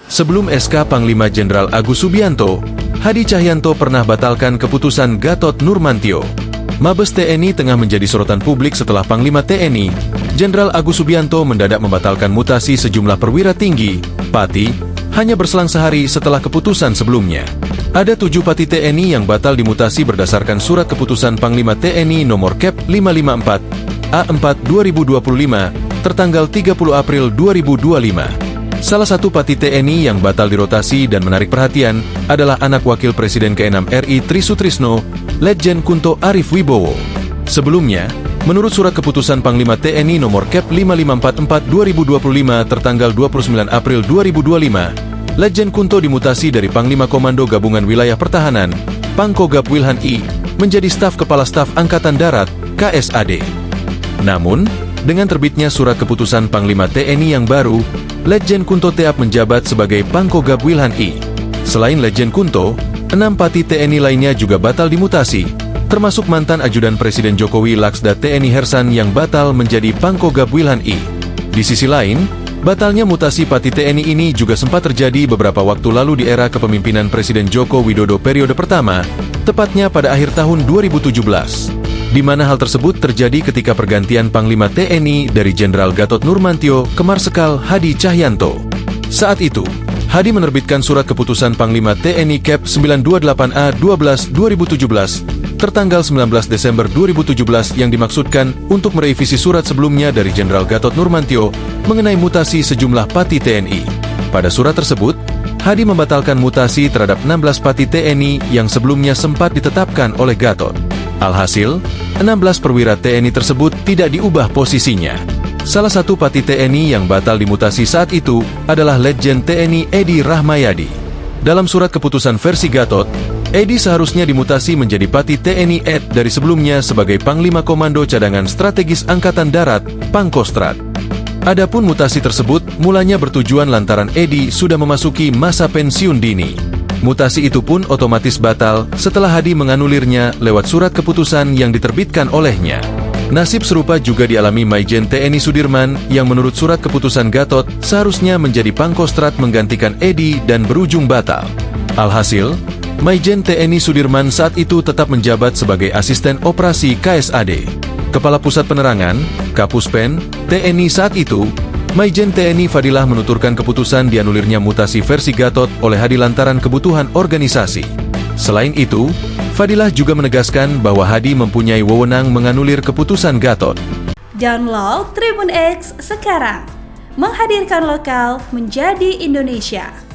Sebelum SK Panglima Jenderal Agus Subianto, Hadi Cahyanto pernah batalkan keputusan Gatot Nurmantio. Mabes TNI tengah menjadi sorotan publik setelah Panglima TNI, Jenderal Agus Subianto mendadak membatalkan mutasi sejumlah perwira tinggi, Pati, hanya berselang sehari setelah keputusan sebelumnya. Ada 7 Pati TNI yang batal dimutasi berdasarkan surat keputusan Panglima TNI nomor Kep 554 A4 2025 tertanggal 30 April 2025. Salah satu Pati TNI yang batal dirotasi dan menarik perhatian adalah anak Wakil Presiden ke-6 RI Tri Sutrisno, Letjen Kunto Arif Wibowo. Sebelumnya, menurut surat keputusan Panglima TNI nomor Kep 5544 2025 tertanggal 29 April 2025, Letjen Kunto dimutasi dari Panglima Komando Gabungan Wilayah Pertahanan, Pangkogab Wilhan I, menjadi Staf Kepala Staf Angkatan Darat, KSAD. Namun, dengan terbitnya surat keputusan Panglima TNI yang baru, Letjen Kunto Teap menjabat sebagai Pangkogab Wilhan I. Selain Letjen Kunto, 6 Pati TNI lainnya juga batal dimutasi, termasuk mantan Ajudan Presiden Jokowi Laksda TNI Hersan yang batal menjadi Pangkogab Wilhan I. Di sisi lain, batalnya mutasi Pati TNI ini juga sempat terjadi beberapa waktu lalu di era kepemimpinan Presiden Joko Widodo periode pertama, tepatnya pada akhir tahun 2017. Di mana hal tersebut terjadi ketika pergantian Panglima TNI dari Jenderal Gatot Nurmantio ke Marsikal Hadi Cahyanto. Saat itu, Hadi menerbitkan surat keputusan Panglima TNI Kep 928A 12 2017 tertanggal 19 Desember 2017 yang dimaksudkan untuk merevisi surat sebelumnya dari Jenderal Gatot Nurmantio mengenai mutasi sejumlah Pati TNI. Pada surat tersebut, Hadi membatalkan mutasi terhadap 16 Pati TNI yang sebelumnya sempat ditetapkan oleh Gatot. Alhasil, 16 perwira TNI tersebut tidak diubah posisinya. Salah satu Pati TNI yang batal dimutasi saat itu adalah Letjen TNI Edi Rahmayadi. Dalam surat keputusan versi Gatot, Edi seharusnya dimutasi menjadi Pati TNI Ed dari sebelumnya sebagai Panglima Komando Cadangan Strategis Angkatan Darat, Pangkostrat. Adapun mutasi tersebut mulanya bertujuan lantaran Edi sudah memasuki masa pensiun dini. Mutasi itu pun otomatis batal setelah Hadi menganulirnya lewat surat keputusan yang diterbitkan olehnya. Nasib serupa juga dialami Maijen TNI Sudirman yang menurut surat keputusan Gatot seharusnya menjadi Pangkostrat menggantikan Edi dan berujung batal. Alhasil, Maijen TNI Sudirman saat itu tetap menjabat sebagai Asisten Operasi KSAD. Kepala Pusat Penerangan, Kapuspen, TNI saat itu, Maijen TNI Fadilah menuturkan keputusan dianulirnya mutasi versi Gatot oleh Hadi lantaran kebutuhan organisasi. Selain itu, Fadilah juga menegaskan bahwa Hadi mempunyai wewenang menganulir keputusan Gatot. Download Tribun X sekarang, menghadirkan lokal menjadi Indonesia.